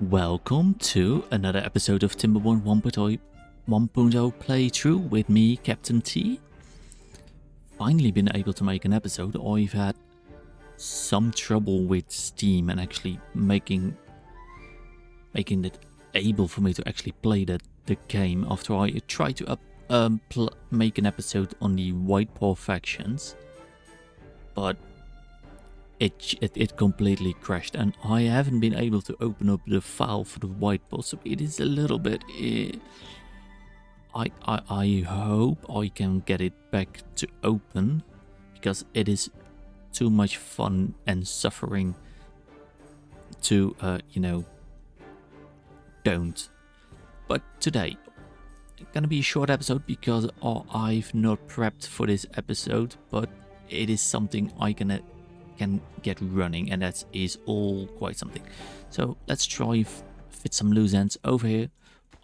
Welcome to another episode of Timberborn 1.0 playthrough with me, Captain T. Finally been able to make an episode. I've had some trouble with Steam and actually making it able for me to actually play the game after I tried to make an episode on the White Paw factions, but it completely crashed and I haven't been able to open up the file for the White Paw, so it is a little bit I hope I can get it back to open, because it is too much fun and suffering to don't. But today it's gonna be a short episode because I've not prepped for this episode, but it is something I can get running, and that is all quite something. So let's try fit some loose ends over here.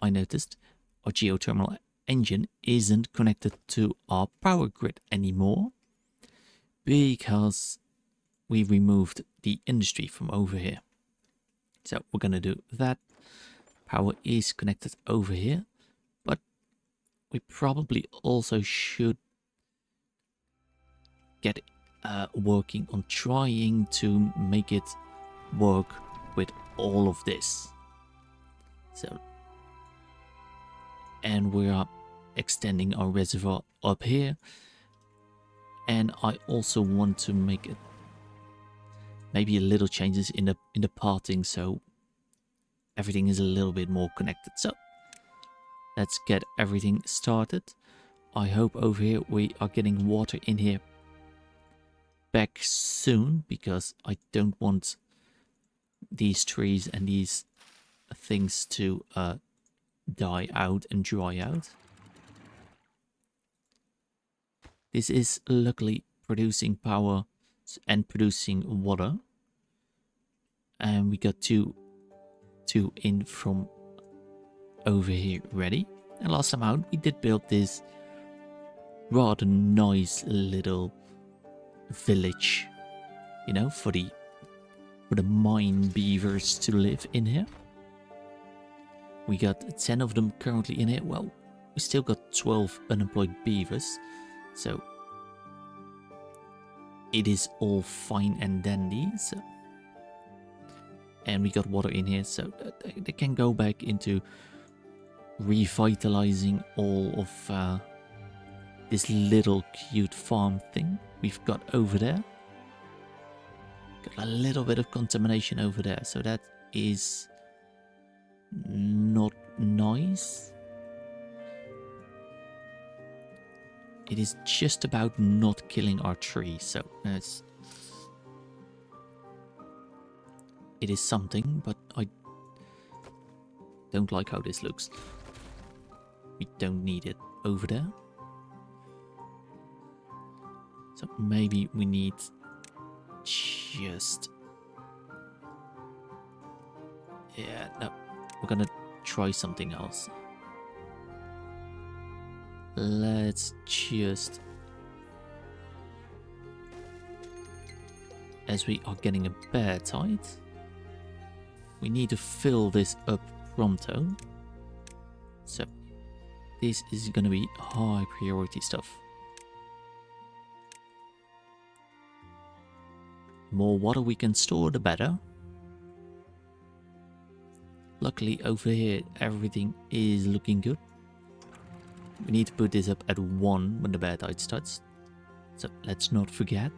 I noticed our geothermal engine isn't connected to our power grid anymore because we removed the industry from over here. So we're gonna do that. Power is connected over here, but we probably also should get working on trying to make it work with all of this. So, and we are extending our reservoir up here, and I also want to make it maybe a little changes in the parting, so everything is a little bit more connected. So let's get everything started. I hope over here we are getting water in here back soon, because I don't want these trees and these things to die out and dry out. This is luckily producing power and producing water, and we got two in from over here ready. And last time out we did build this rather nice little village, for the mine beavers to live in here. We got 10 of them currently in here. Well, we still got 12 unemployed beavers, so it is all fine and dandy. So, and we got water in here, so they can go back into revitalizing all of this little cute farm thing we've got over there. Got a little bit of contamination over there, so that is not nice. It is just about not killing our tree, so it is something, but I don't like how this looks. We don't need it over there. So maybe we need just... yeah, no, we're gonna try something else. Let's just... as we are getting a bear tide, we need to fill this up pronto. So this is gonna be high priority stuff. The more water we can store, the better. Luckily over here everything is looking good. We need to put this up at 1 when the bear tide starts, so let's not forget.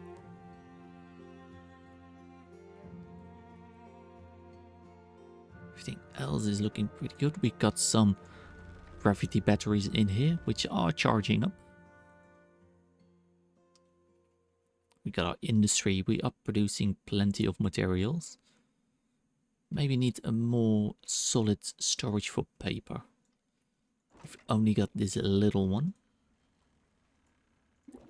Everything else is looking pretty good. We got some gravity batteries in here which are charging up. We got our industry. We are producing plenty of materials. Maybe need a more solid storage for paper. We've only got this little one.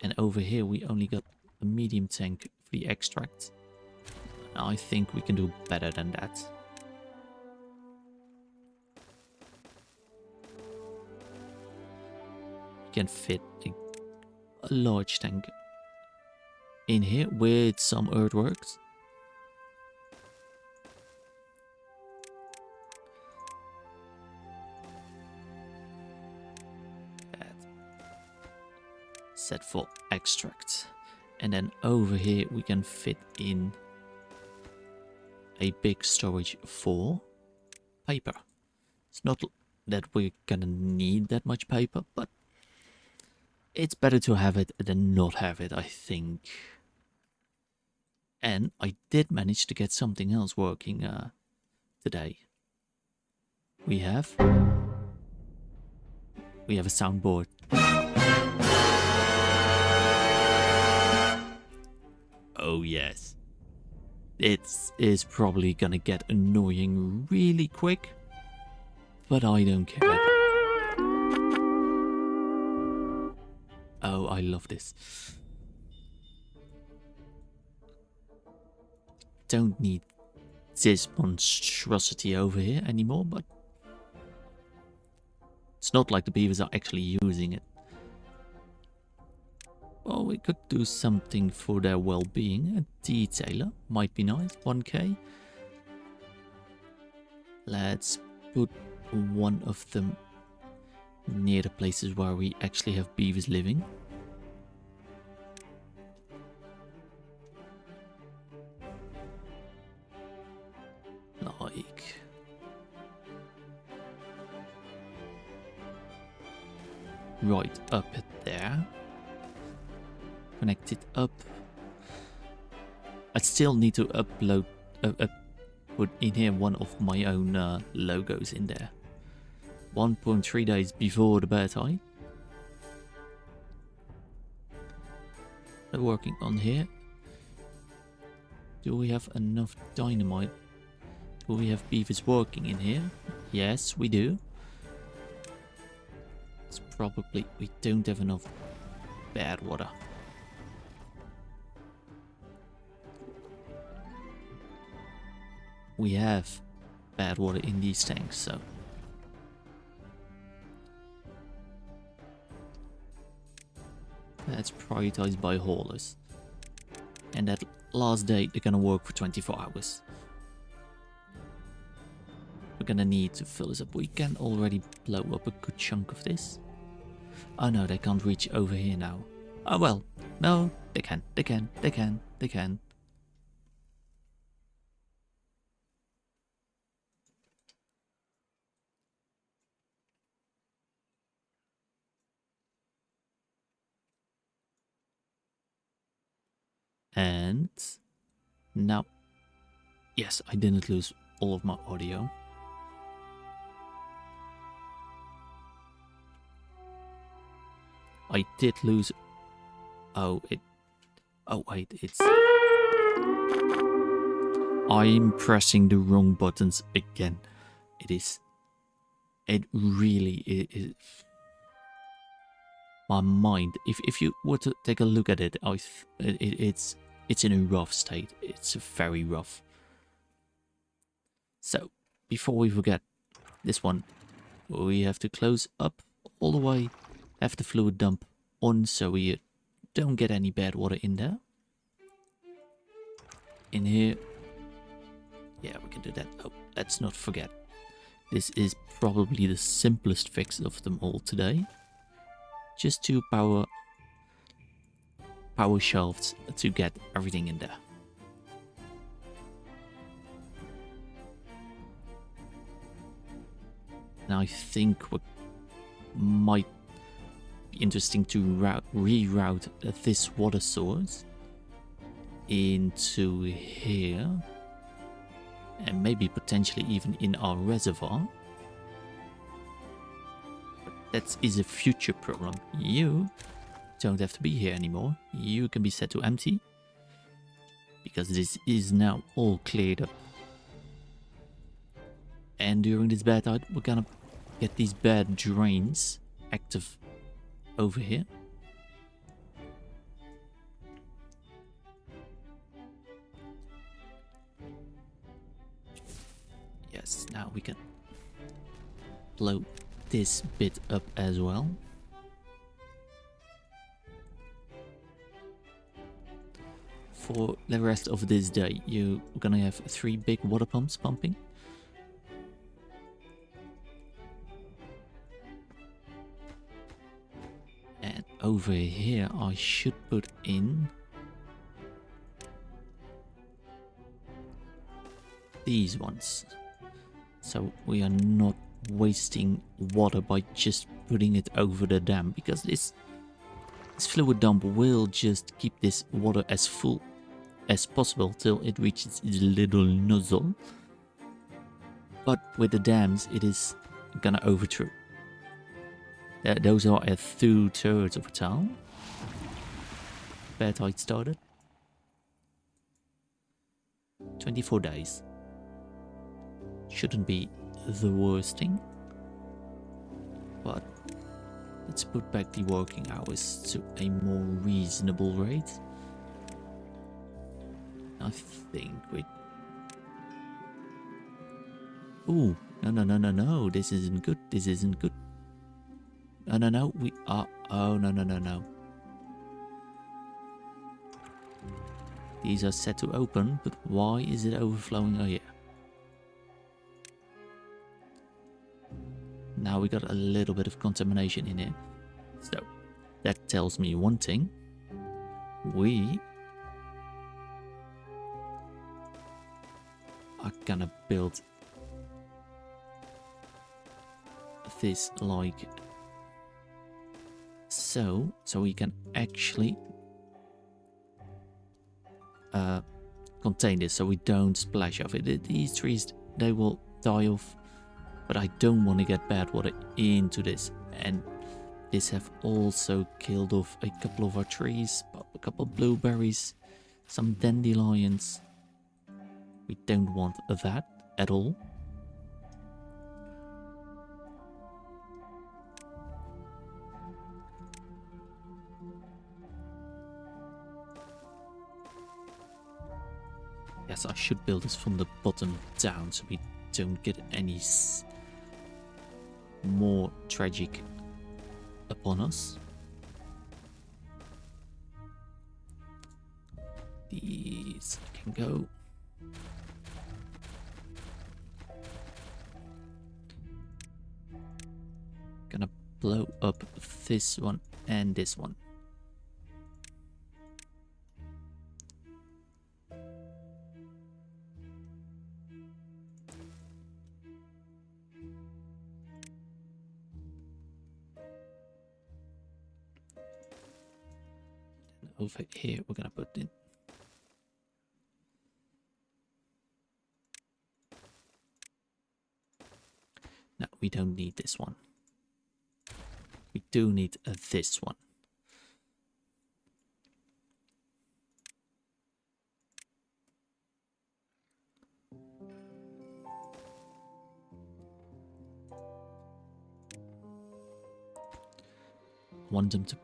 And over here we only got a medium tank for the extract. I think we can do better than that. We can fit a large tank in here with some earthworks. set for extract. And then over here we can fit in a big storage for paper. It's not that we're gonna need that much paper, but it's better to have it than not have it, I think. And I did manage to get something else working today. We have a soundboard. Oh yes. It is probably gonna get annoying really quick, but I don't care. Oh, I love this. Don't need this monstrosity over here anymore, but it's not like the beavers are actually using it. Well, we could do something for their well-being. A detailer might be nice. 1k. Let's put one of them near the places where we actually have beavers living. Like right up there. Connect it up. I still need to upload, put in here one of my own logos in there. 1.3 days before the bad time. We're working on here. Do we have enough dynamite? Do we have beavers working in here? Yes, we do. It's probably we don't have enough bad water. We have bad water in these tanks, so that's prioritized by haulers. And that last day they're gonna work for 24 hours. We're gonna need to fill this up. We can already blow up a good chunk of this. Oh no, they can't reach over here now. Oh well, no, they can. And now, yes, I didn't lose all of my audio. I did lose. Oh, wait, it's. I'm pressing the wrong buttons again. It really is. My mind, if you were to take a look at it, it's in a rough state. It's very rough. So, before we forget this one, we have to close up all the way, have the fluid dump on so we don't get any bad water in there. In here, yeah, we can do that. Oh, let's not forget. This is probably the simplest fix of them all today. Just two power shelves to get everything in there. Now I think what might be interesting to reroute this water source into here, and maybe potentially even in our reservoir. That is a future problem. You don't have to be here anymore. You can be set to empty, because this is now all cleared up. And during this bad tide, we're gonna get these bad drains active over here. Yes, now we can blow this bit up as well. For the rest of this day, you're gonna have 3 big water pumps pumping. And over here I should put in these ones. So we are not wasting water by just putting it over the dam, because this fluid dump will just keep this water as full as possible till it reaches its little nozzle. But with the dams, it is gonna overthrow. Those are at 2/3 of a town. Bad height started. 24 days. Shouldn't be the worst thing. But let's put back the working hours to a more reasonable rate. I think we... Ooh, no, this isn't good, this isn't good. No, we are... Oh, no. These are set to open, but why is it overflowing? Oh, yeah. Now we got a little bit of contamination in here. So, that tells me one thing. We are gonna build this like so we can actually contain this, so we don't splash off it. These trees, they will die off, but I don't want to get bad water into this. And this have also killed off a couple of our trees, a couple of blueberries, some dandelions. We don't want that at all. Yes, I should build this from the bottom down so we don't get any more tragic upon us. These can go. Gonna blow up this one and this one. Over here we're gonna put in no, we don't need this one. We do need this one. I want them to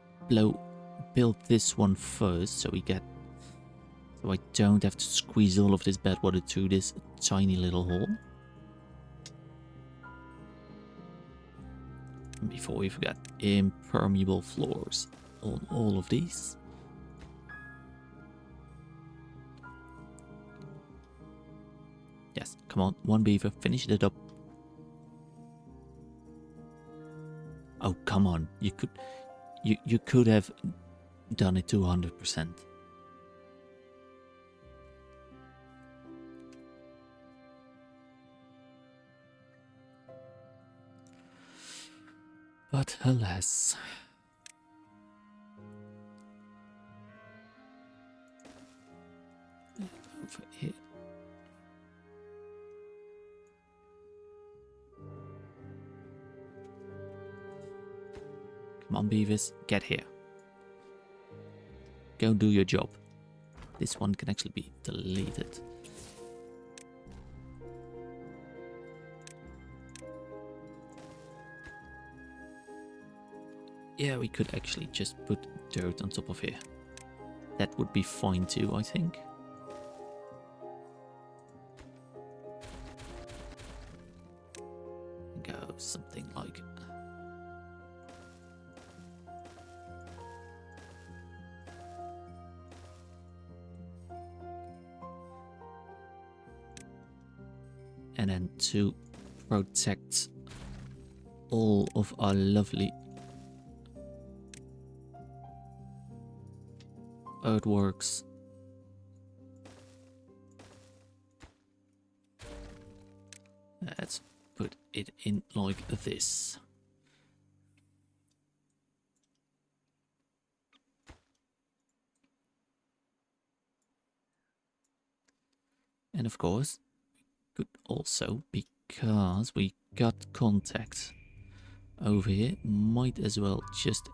build this one first, so I don't have to squeeze all of this bad water through this tiny little hole. And before we forget, impermeable floors on all of these. Yes, come on, one beaver, finish it up. Oh, come on, you could have done it to 100%. But alas. Over here. Come on, beavers, get here. Go do your job. This one can actually be deleted. Yeah, we could actually just put dirt on top of here. That would be fine too, I think. Go something like... And then to protect all of our lovely earthworks. Let's put it in like this. And of course, could also, because we got contact over here, might as well just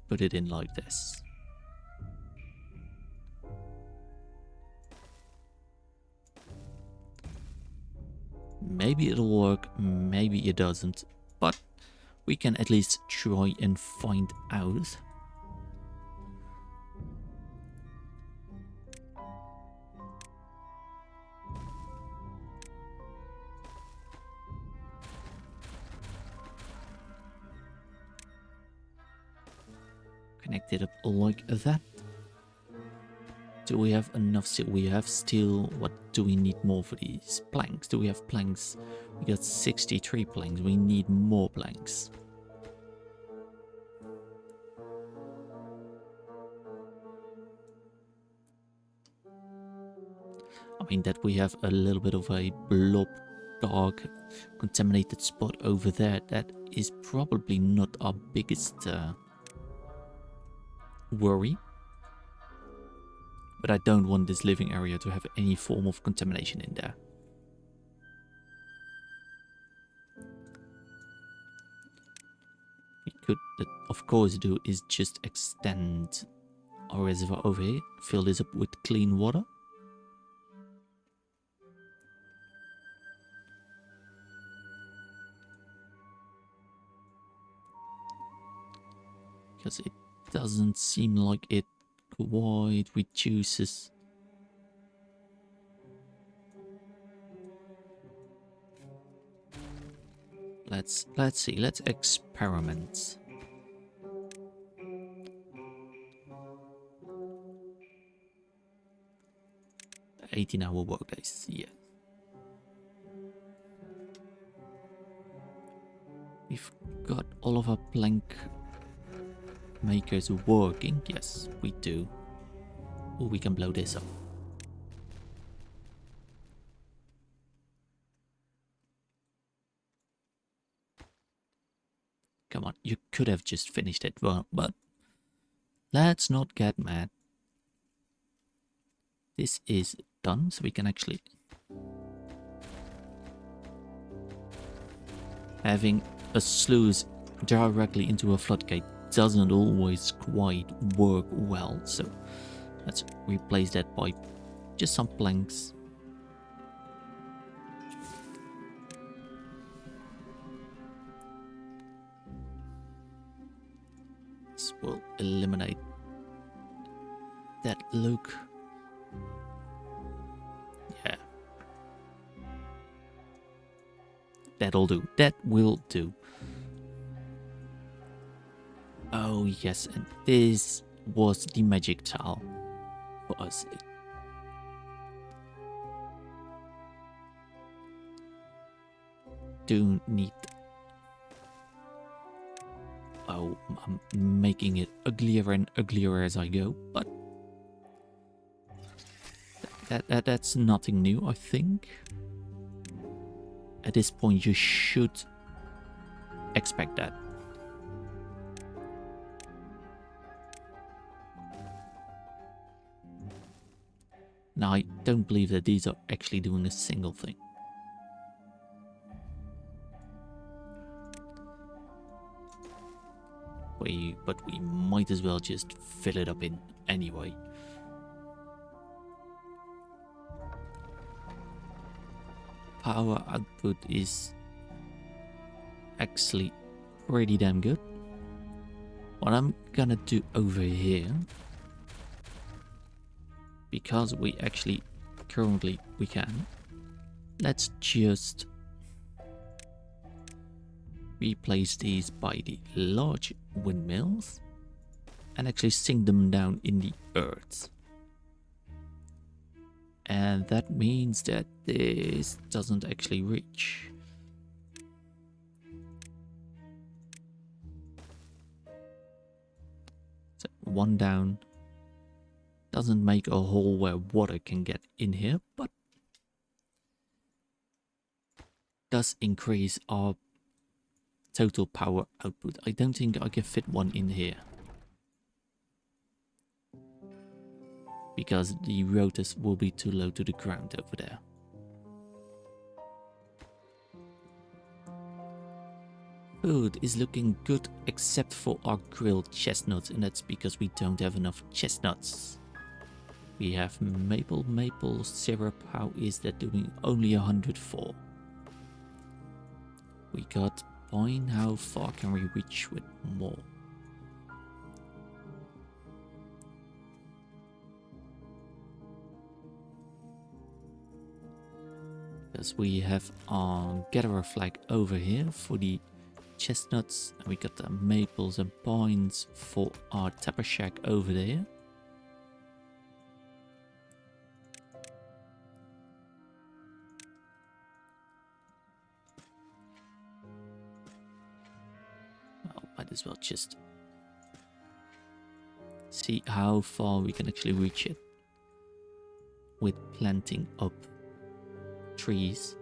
put it in like this. Maybe it'll work, maybe it doesn't, but we can at least try and find out. Connect it up like that. Do we have enough steel? We have steel. What do we need more for these? Planks. Do we have planks? We got 63 planks. We need more planks. I mean that we have a little bit of a blob, dark, contaminated spot over there. That is probably not our biggest worry. But I don't want this living area to have any form of contamination in there. We could, of course, do is just extend our reservoir over here, fill this up with clean water. Because it doesn't seem like it quite reduces. Let's see, let's experiment. "18-hour workdays," yeah. We've got all of our plank makers working. Yes, we do. Oh, we can blow this up. Come on, you could have just finished it, well, but let's not get mad. This is done, so we can actually... Having a sluice directly into a floodgate doesn't always quite work well, so let's replace that by just some planks. This will eliminate that look. Yeah. That'll do. That will do. Oh yes, and this was the magic tile for us. Do need... Oh, I'm making it uglier and uglier as I go, but that's nothing new, I think. At this point, you should expect that. Now, I don't believe that these are actually doing a single thing. But we might as well just fill it up in anyway. Power output is actually pretty damn good. What I'm gonna do over here, because we actually currently we can, let's just replace these by the large windmills and actually sink them down in the earth. And that means that this doesn't actually reach. one down. Doesn't make a hole where water can get in here, but does increase our total power output. I don't think I can fit one in here, because the rotors will be too low to the ground over there. Food is looking good except for our grilled chestnuts, and that's because we don't have enough chestnuts. We have maple syrup. How is that doing? Only 104. We got pine. How far can we reach with more? Because we have our gatherer flag over here for the chestnuts, and we got the maples and pines for our tapper shack over there. Well, might as well just see how far we can actually reach it with planting up trees.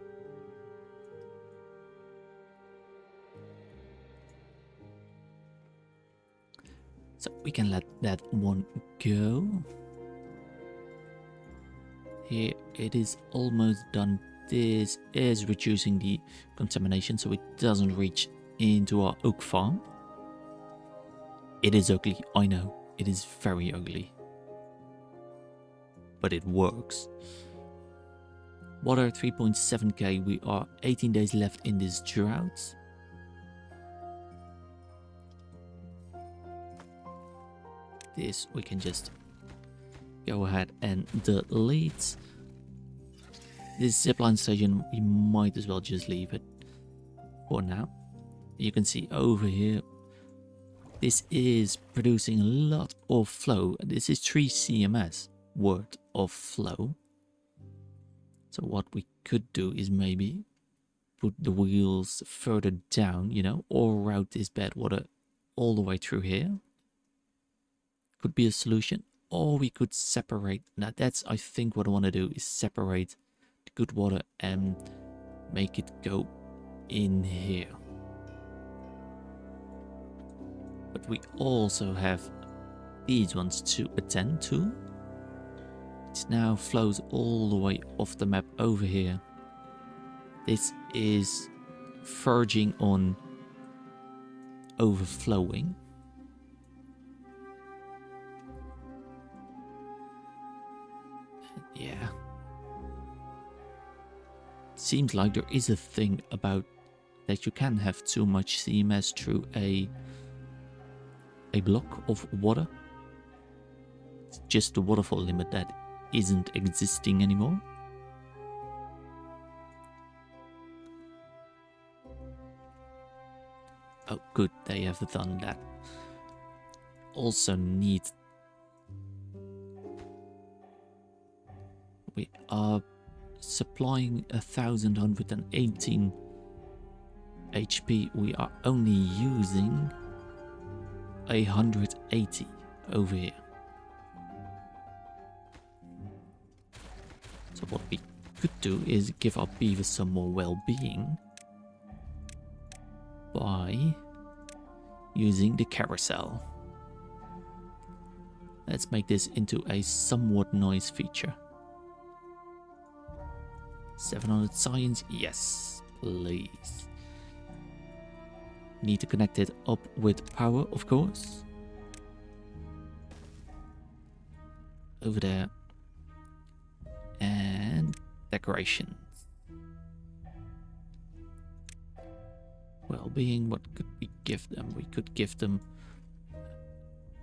So we can let that one go. Here it is almost done. This is reducing the contamination so it doesn't reach into our oak farm. It is ugly, I know. It is very ugly. But it works. Water 3.7k. We are 18 days left in this drought. This we can just go ahead and delete. This zipline station, we might as well just leave it for now. You can see over here, this is producing a lot of flow. This is 3 CMS worth of flow. So what we could do is maybe put the wheels further down, you know, or route this bad water all the way through here. Could be a solution. Or we could separate. Now that's, I think, what I want to do is separate the good water and make it go in here. But we also have these ones to attend to. It now flows all the way off the map over here. This is verging on overflowing. Yeah. Seems like there is a thing about that you can have too much CMS through a block of water. It's just the waterfall limit that isn't existing anymore. Oh good, they have done that. Also need... We are supplying 1118 HP. We are only using 180 over here. So what we could do is give our beavers some more well-being by using the carousel. Let's make this into a somewhat nice feature. 700 science, yes, please. Need to connect it up with power, of course. Over there. And decorations. Well-being, what could we give them? We could give them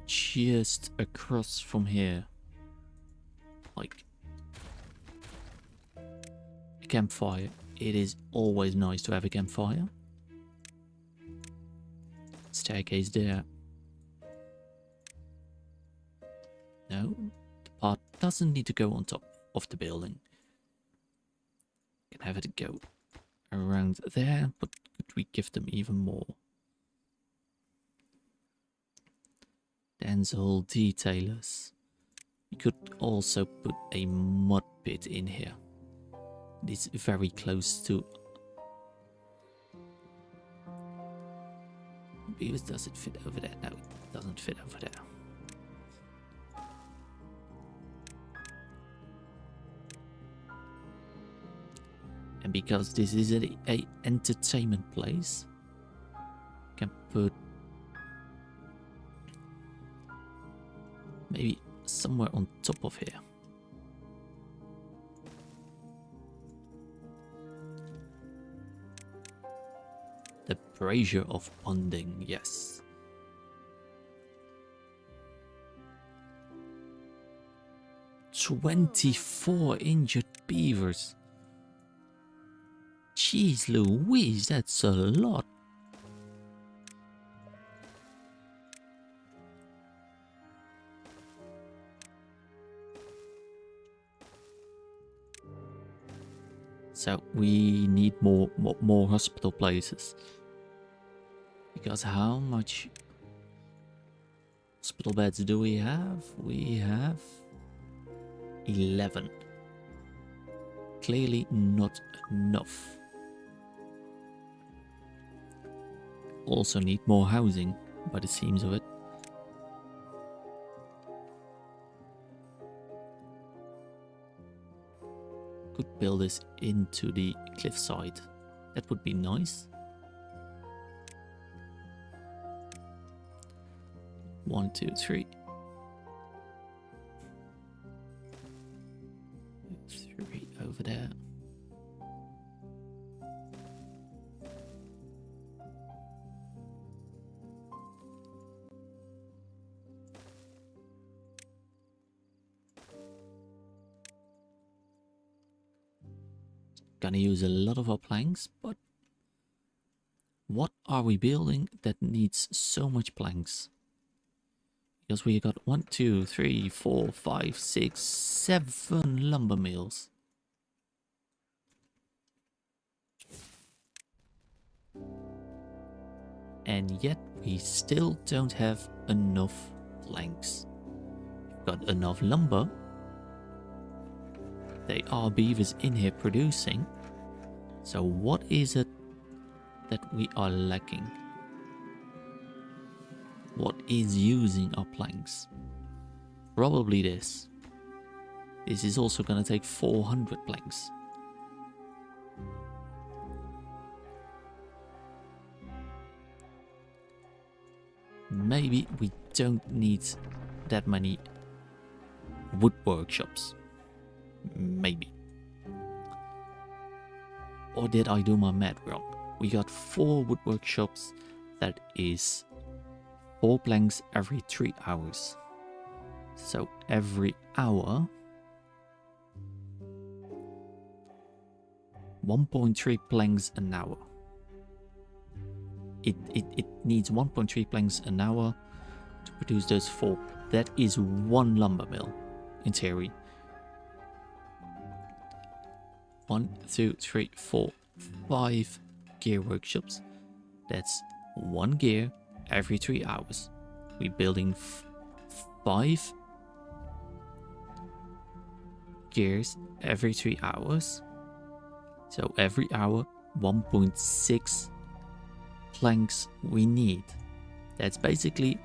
just across from here. Like a campfire. It is always nice to have a campfire. Staircase there. No, the part doesn't need to go on top of the building. Can have it go around there, but could we give them even more? Stencil detailers. You could also put a mud pit in here. It is very close to... Beavers, does it fit over there? No, it doesn't fit over there. And because this is a entertainment place, you can put maybe somewhere on top of here. The pressure of bonding, yes. "24 injured beavers. Jeez Louise, that's a lot. So we need more hospital places. Because how much hospital beds do we have? We have 11. Clearly not enough. Also need more housing, by the seams of it. Could build this into the cliffside. That would be nice. 1, 2, 3. 3 over there. Gonna use a lot of our planks, but what are we building that needs so much planks? Because we got 1, 2, 3, 4, 5, 6, 7 lumber mills. And yet we still don't have enough planks. We've got enough lumber. There are beavers in here producing. So what is it that we are lacking? What is using our planks? Probably this. This is also going to take 400 planks. Maybe we don't need that many wood workshops. Maybe. Or did I do my math wrong? We got 4 wood workshops. That is 4 planks every 3 hours. So every hour, 1.3 planks an hour. It needs 1.3 planks an hour to produce those 4. That is 1 lumber mill, in theory. 1, 2, 3, 4, 5 gear workshops. That's 1 gear every 3 hours. We're building 5 gears every 3 hours. So every hour, 1.6 planks we need. That's basically,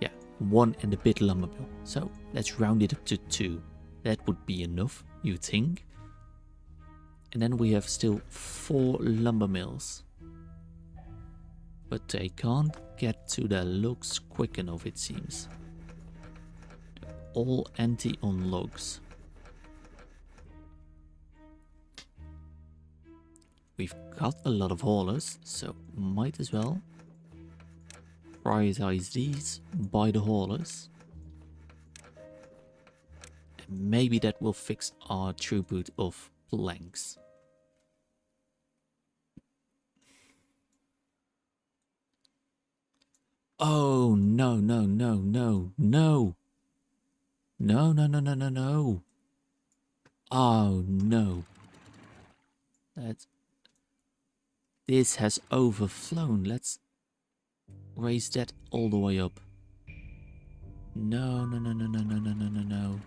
yeah, 1 and a bit lumber mill. So let's round it up to 2. That would be enough, you think. And then we have still 4 lumber mills. But they can't get to their logs quick enough, it seems. They're all empty on logs. We've got a lot of haulers, so might as well prioritize these by the haulers. And maybe that will fix our throughput of planks. Oh, no, no, no, no, no. No, no, no, no, no, no. Oh, no. This has overflown. Let's raise that all the way up. No, no, no, no, no, no, no, no, no, no.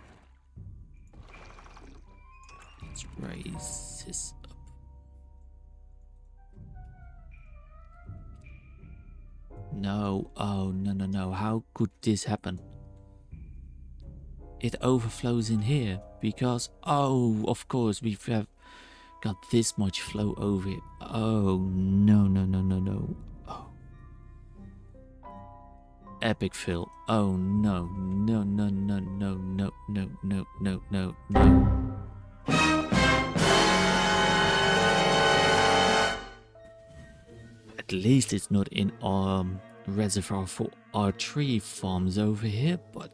Let's raise this up. No, oh, no, no, no. How could this happen? It overflows in here because, oh, of course, we have got this much flow over it. Oh, no, no, no, no, no. Oh. Epic fill. Oh, no, no, no, no, no, no, no, no, no, no, no. At least it's not in reservoir for our tree farms over here, but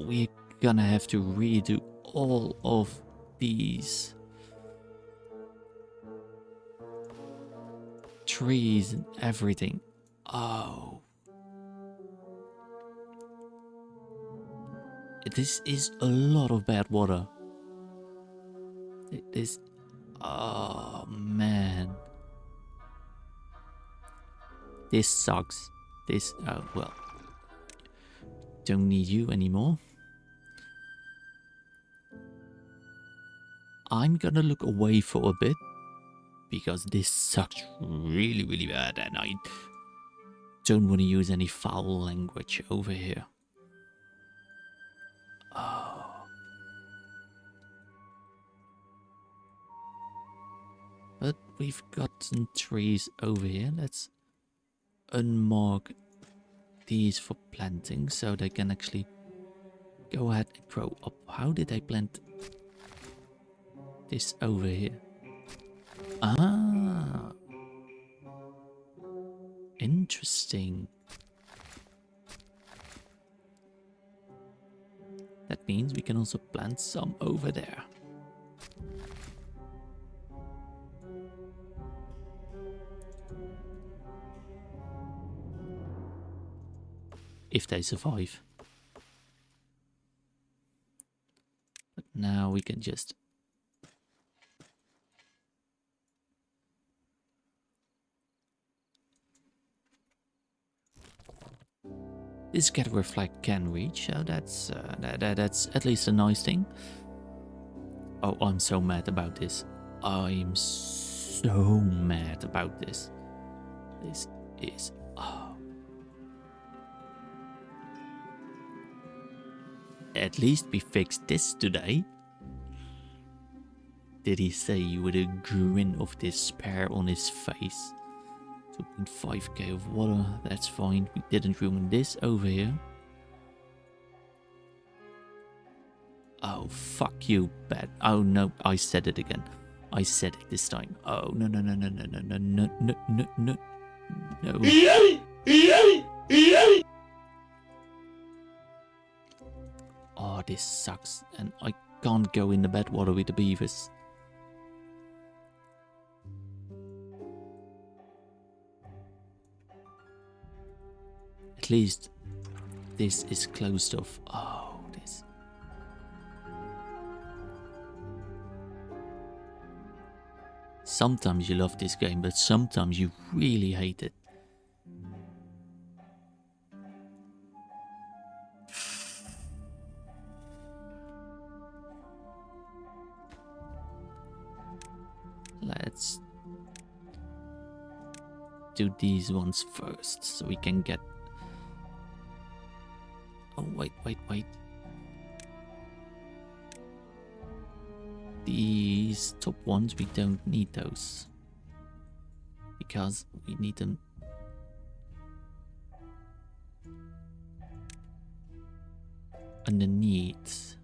we're gonna have to redo all of these trees and everything. Oh, this is a lot of bad water. It is, oh man, this sucks. This, oh well, don't need you anymore. I'm gonna look away for a bit because this sucks really, really bad, and I don't want to use any foul language over here. Oh. But we've got some trees over here. Let's unmark these for planting so they can actually go ahead and grow up. How did I plant this over here? Ah, interesting. That means we can also plant some over there. If they survive. But now we can just... This gatherer flag can reach, so that's at least a nice thing. Oh, I'm so mad about this. I'm so mad about this. This is... Oh. At least we fixed this today. Did he say with a grin of despair on his face? 2.5k of water, that's fine. We didn't ruin this over here. Oh, fuck you, bad. Oh no, I said it again. I said it this time. Oh, no, no, no, no, no, no, no, no, no, no, no, no. Oh, this sucks. And I can't go in the bad water with the beavers. At least this is closed off. Oh, this. Sometimes you love this game, but sometimes you really hate it. Let's do these ones first so we can get... Oh, wait. These top ones, we don't need those. Because we need them... underneath.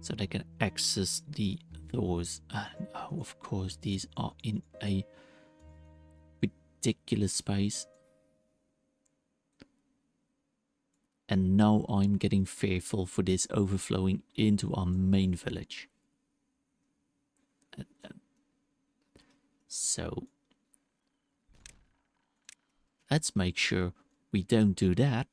So they can access the doors. And oh, of course, these are in a ridiculous space. And now I'm getting fearful for this overflowing into our main village. So let's make sure we don't do that.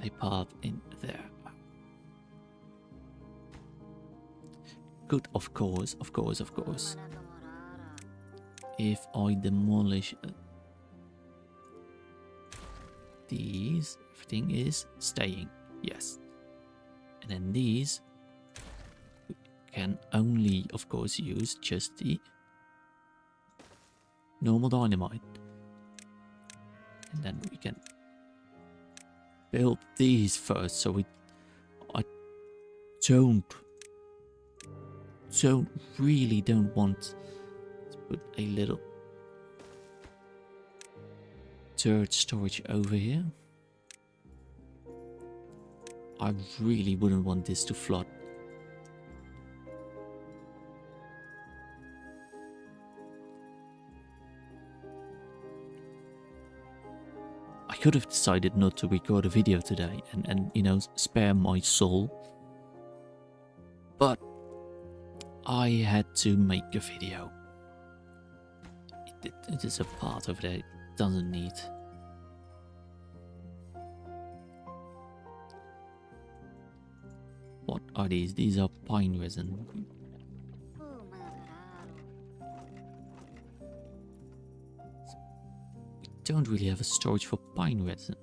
a path in there. Good, of course. If I demolish these, everything is staying. Yes. And then these we can only, of course, use just the normal dynamite. And then we can build these first, so I really don't want to put a little dirt storage over here. I really wouldn't want this to flood. I could have decided not to record a video today and you know, spare my soul. But I had to make a video. It is a part of it. It doesn't need. What are these? These are pine resin. We don't really have a storage for pine resin.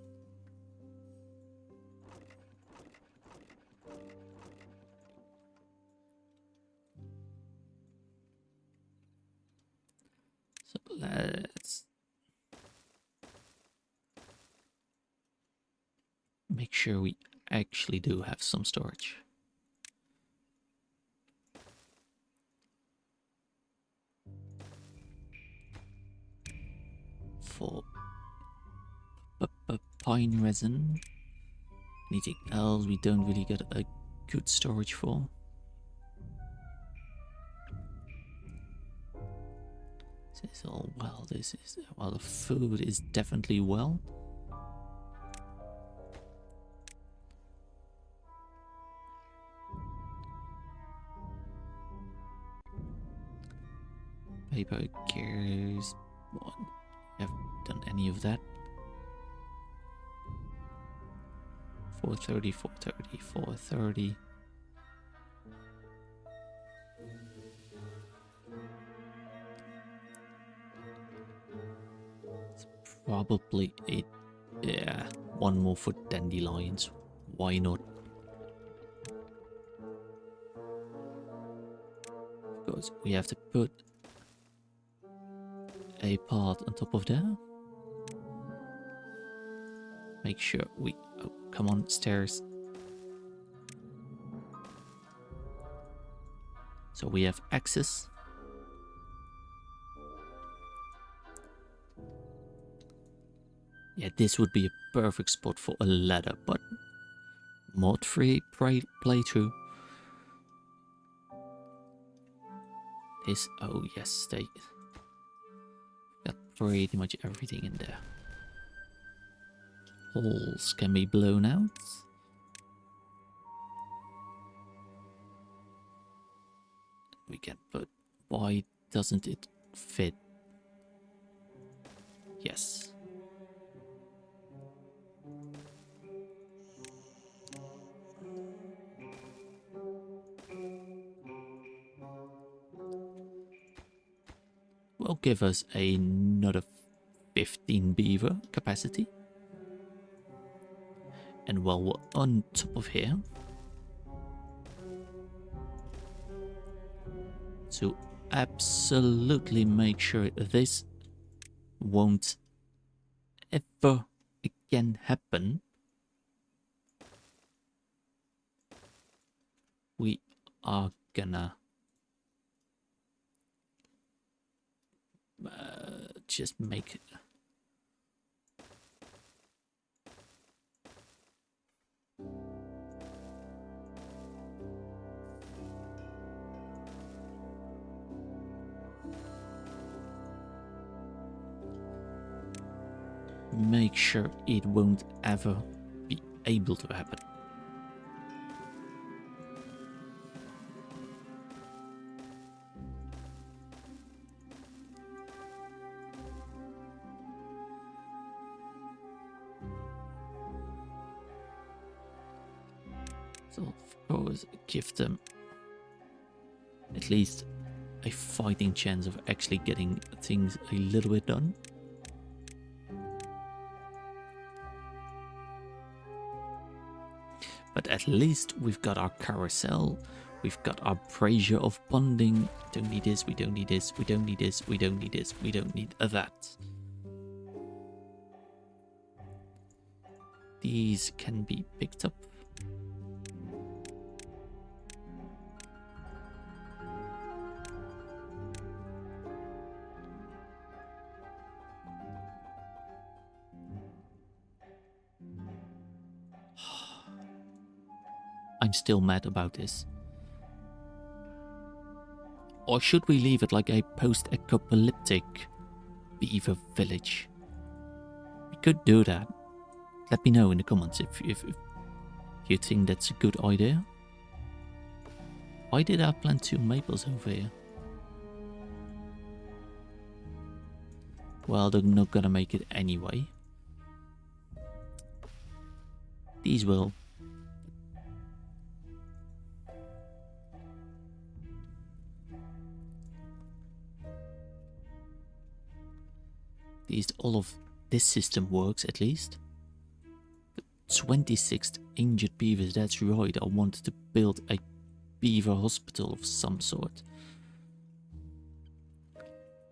So let's make sure we actually do have some storage. For pine resin. Anything else we don't really get a good storage for. This is all well. This is well. The food is definitely well. Paper gears. What? We haven't done any of that. 430, 430, 430. It's probably it. Yeah, one more for dandelions. Why not? Because we have to put a part on top of there. Make sure we... Oh, come on, stairs. So we have access. Yeah, this would be a perfect spot for a ladder, but mod-free playthrough. This... Oh, yes, they got pretty much everything in there. Holes can be blown out. We can put... Why doesn't it fit? Yes. Will give us another 15 beaver capacity. And while we're on top of here, to absolutely make sure this won't ever again happen, we are gonna just make sure it won't ever be able to happen. So of course give them at least a fighting chance of actually getting things a little bit done. But at least we've got our carousel, we've got our pressure of bonding. Don't need this, we don't need this, we don't need this, we don't need this, we don't need that. These can be picked up. I'm still mad about this. Or should we leave it like a post-apocalyptic beaver village? We could do that. Let me know in the comments if you think that's a good idea. Why did I plant 2 maples over here? Well, they're not gonna make it anyway. These will. All of this system works at least. The 26th injured beavers, that's right. I wanted to build a beaver hospital of some sort.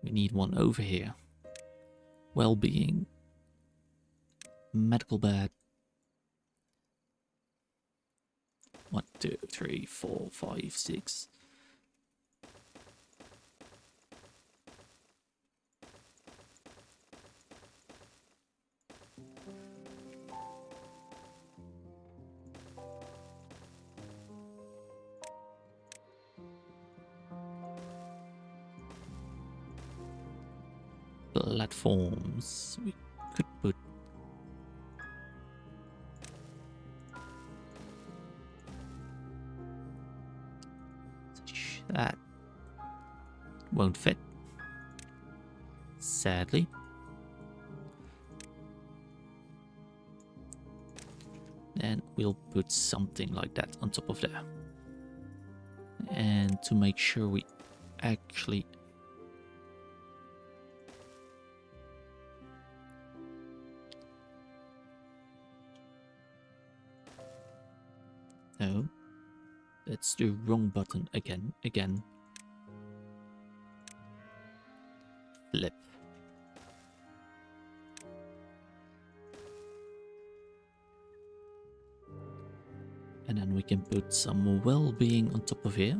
We need one over here. Well-being. Medical bed. 1, 2, 3, 4, 5, 6. Platforms. We could put that won't fit, sadly. Then we'll put something like that on top of there. And to make sure we actually no, that's the wrong button again. Flip. And then we can put some well-being on top of here.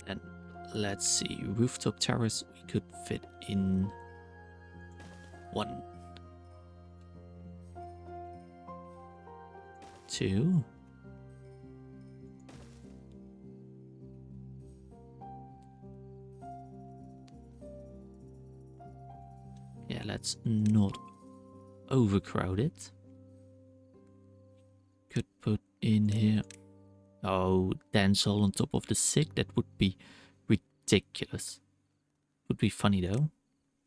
And let's see, rooftop terrace we could fit in 1, 2. Yeah, let's not overcrowd it. Could put in here. Oh, dance hall on top of the sick. That would be ridiculous. Would be funny though.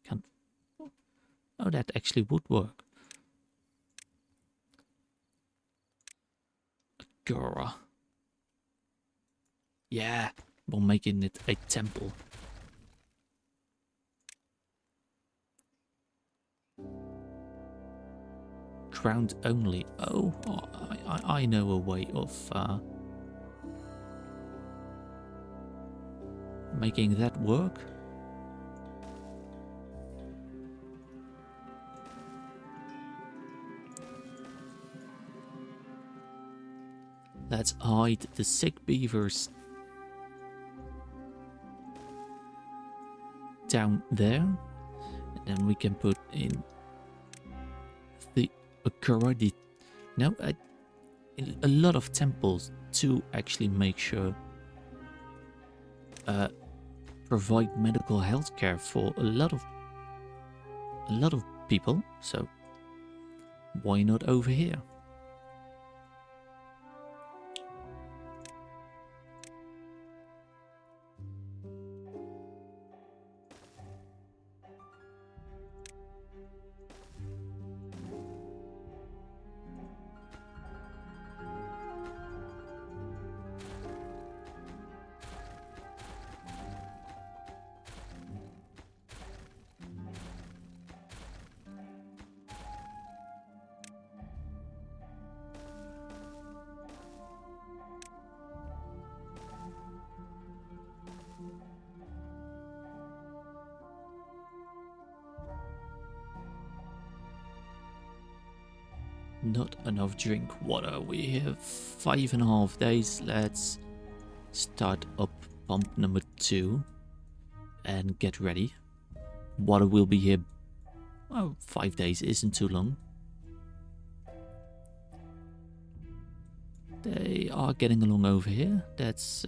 Can't. Oh, that actually would work. Agora. Yeah, we're making it a temple. Ground only. Oh, I know a way of making that work. Let's hide the sick beavers down there, and then we can put in the karate. No, a lot of temples to actually make sure provide medical health care for a lot of people. So why not over here? Not enough drink water. We have 5.5 days. Let's start up pump number 2 and get ready. Water will be here. Oh, 5 days isn't too long. They are getting along over here. That's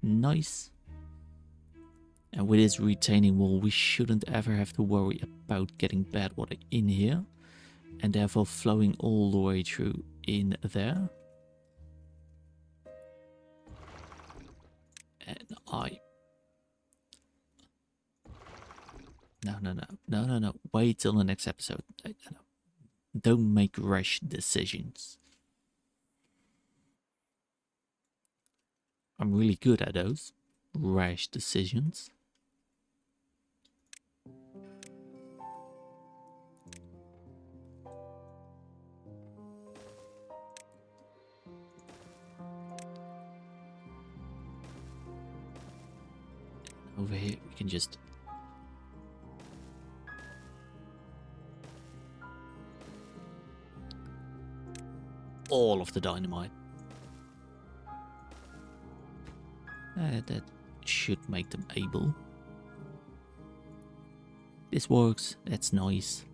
nice. And with this retaining wall, we shouldn't ever have to worry about getting bad water in here, and therefore flowing all the way through in there. And No. Wait till the next episode. Don't make rash decisions. I'm really good at those rash decisions. Over here, we can just... all of the dynamite. That should make them able. This works, that's nice.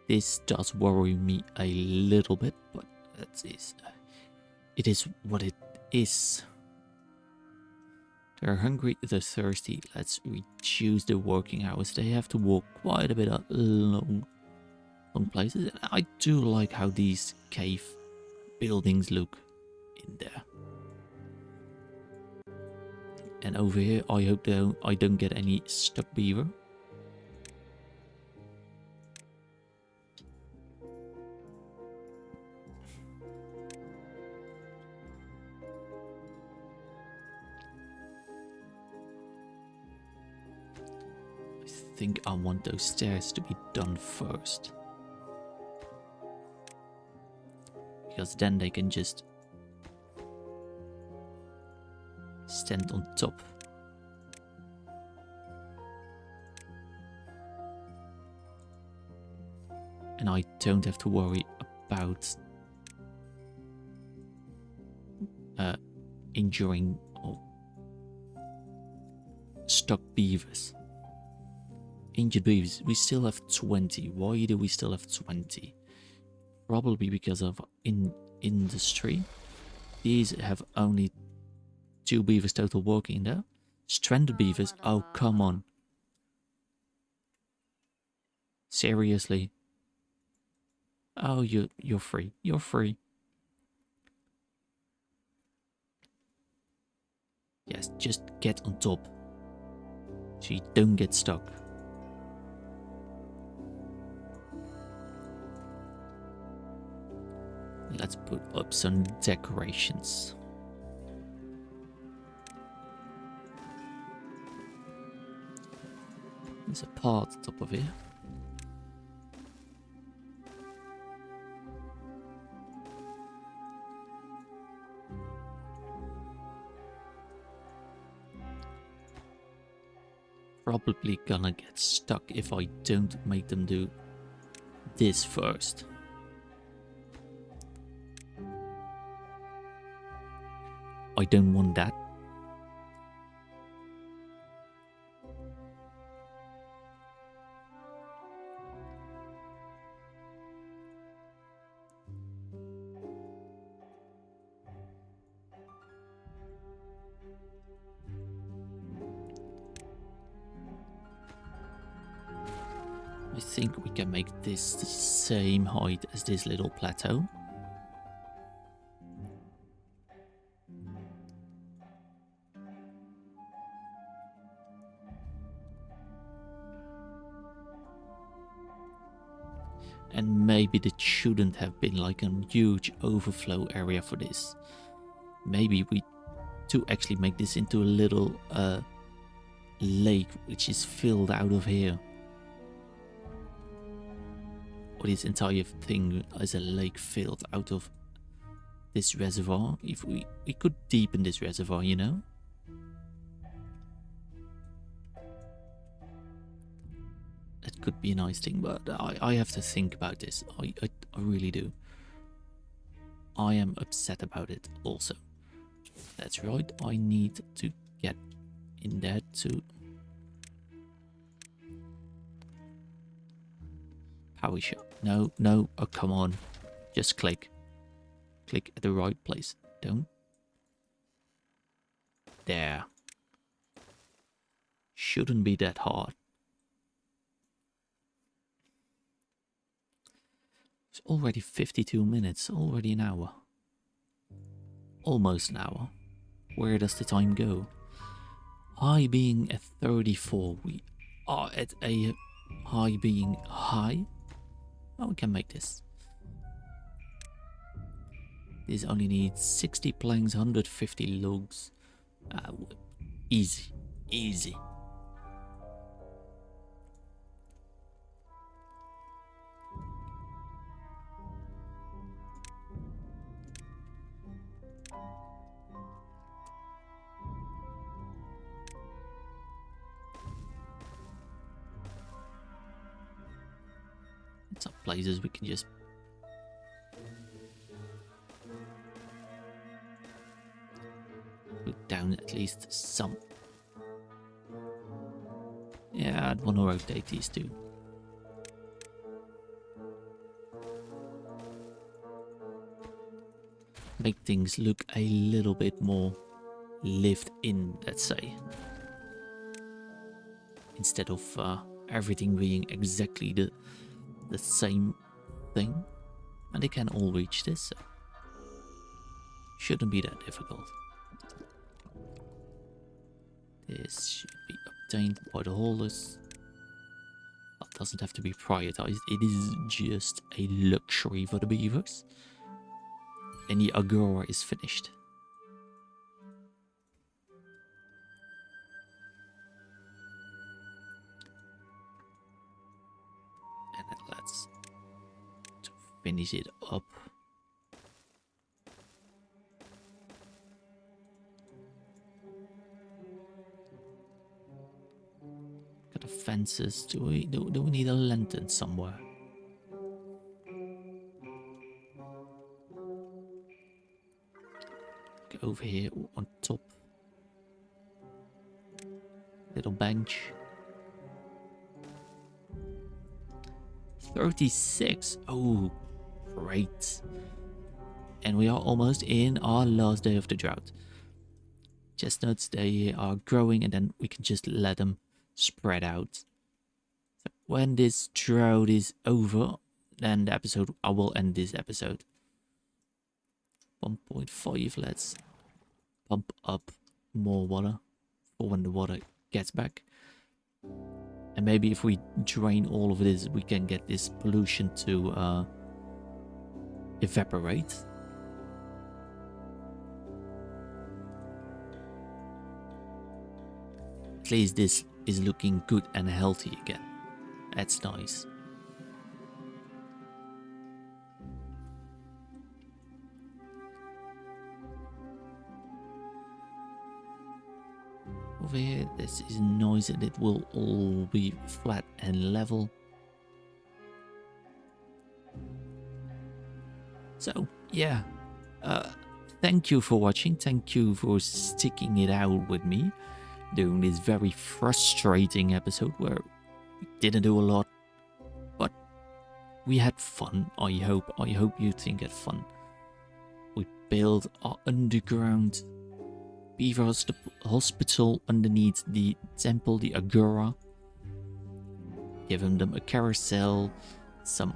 This does worry me a little bit, but it is what it is. They're hungry, they're thirsty. Let's reduce their working hours. They have to walk quite a bit of long places. And I do like how these cave buildings look in there. And over here, I hope I don't get any stuck beaver. I think I want those stairs to be done first, because then they can just stand on top. And I don't have to worry about injuring or stuck beavers. Injured beavers, we still have 20. Why do we still have 20? Probably because of industry. These have only 2 beavers total working there. Stranded beavers, oh come on. Seriously? Oh, you're free. You're free. Yes, just get on top, so you don't get stuck. Let's put up some decorations. There's a path top of here. Probably gonna get stuck if I don't make them do this first. I don't want that. I think we can make this the same height as this little plateau. And maybe it shouldn't have been like a huge overflow area for this. Maybe we to actually make this into a little lake which is filled out of here. Or this entire thing as a lake filled out of this reservoir. If we could deepen this reservoir, you know? That could be a nice thing, but I have to think about this. I really do. I am upset about it also. That's right, I need to get in there to power shop. No, no, oh come on. Just click. Click at the right place. Don't. There. Shouldn't be that hard. It's already 52 minutes, already an hour. Almost an hour. Where does the time go? High being at 34, we are at a high being high. Oh, we can make this. This only needs 60 planks, 150 logs. Easy, easy. Some places we can just put down at least some. Yeah, I'd want to rotate these two. Make things look a little bit more lived in, let's say. Instead of everything being exactly the same thing, and they can all reach this, so shouldn't be that difficult. This should be obtained by the holders. Well, it doesn't have to be prioritized, it is just a luxury for the beavers. And the agora is finished. Let's finish it up. Got the fences. Do we need a lantern somewhere? Go over here on top. Little bench. 36. Oh, great. And we are almost in our last day of the drought. Chestnuts, they are growing and then we can just let them spread out. So when this drought is over, then the episode, I will end this episode. 1.5, let's pump up more water for when the water gets back. And maybe if we drain all of this, we can get this pollution to evaporate. At least this is looking good and healthy again. That's nice. Over here, this is nice and it will all be flat and level. So, yeah. Thank you for watching. Thank you for sticking it out with me during this very frustrating episode where we didn't do a lot, but we had fun. I hope you think it fun. We built our underground Beaver hospital underneath the temple, the agora. giving them a carousel, some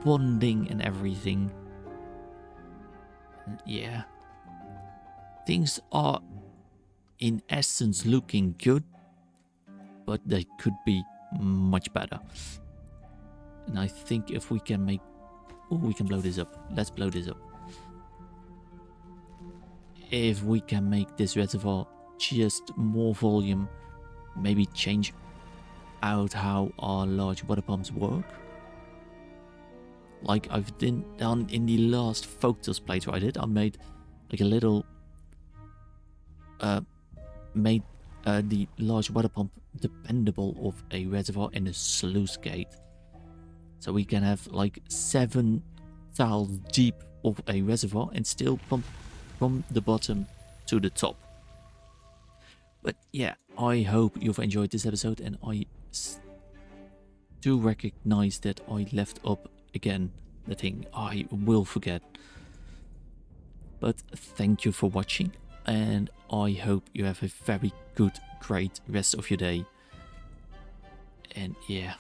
bonding and everything. And yeah, things are in essence looking good, but they could be much better. And I think if we can make... Oh, we can blow this up. Let's blow this up. If we can make this reservoir just more volume, maybe change out how our large water pumps work. Like I've done in the last Focus playthrough I did. I made like a little... made the large water pump dependable of a reservoir in a sluice gate. So we can have like 7 tiles deep of a reservoir and still pump from the bottom to the top. But yeah, I hope you've enjoyed this episode, and I do recognize that I left up again the thing I will forget. But thank you for watching, and I hope you have a very good, great rest of your day. And yeah,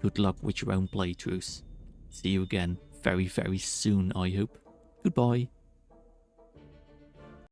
good luck with your own playthroughs. See you again very, very soon, I hope. Goodbye.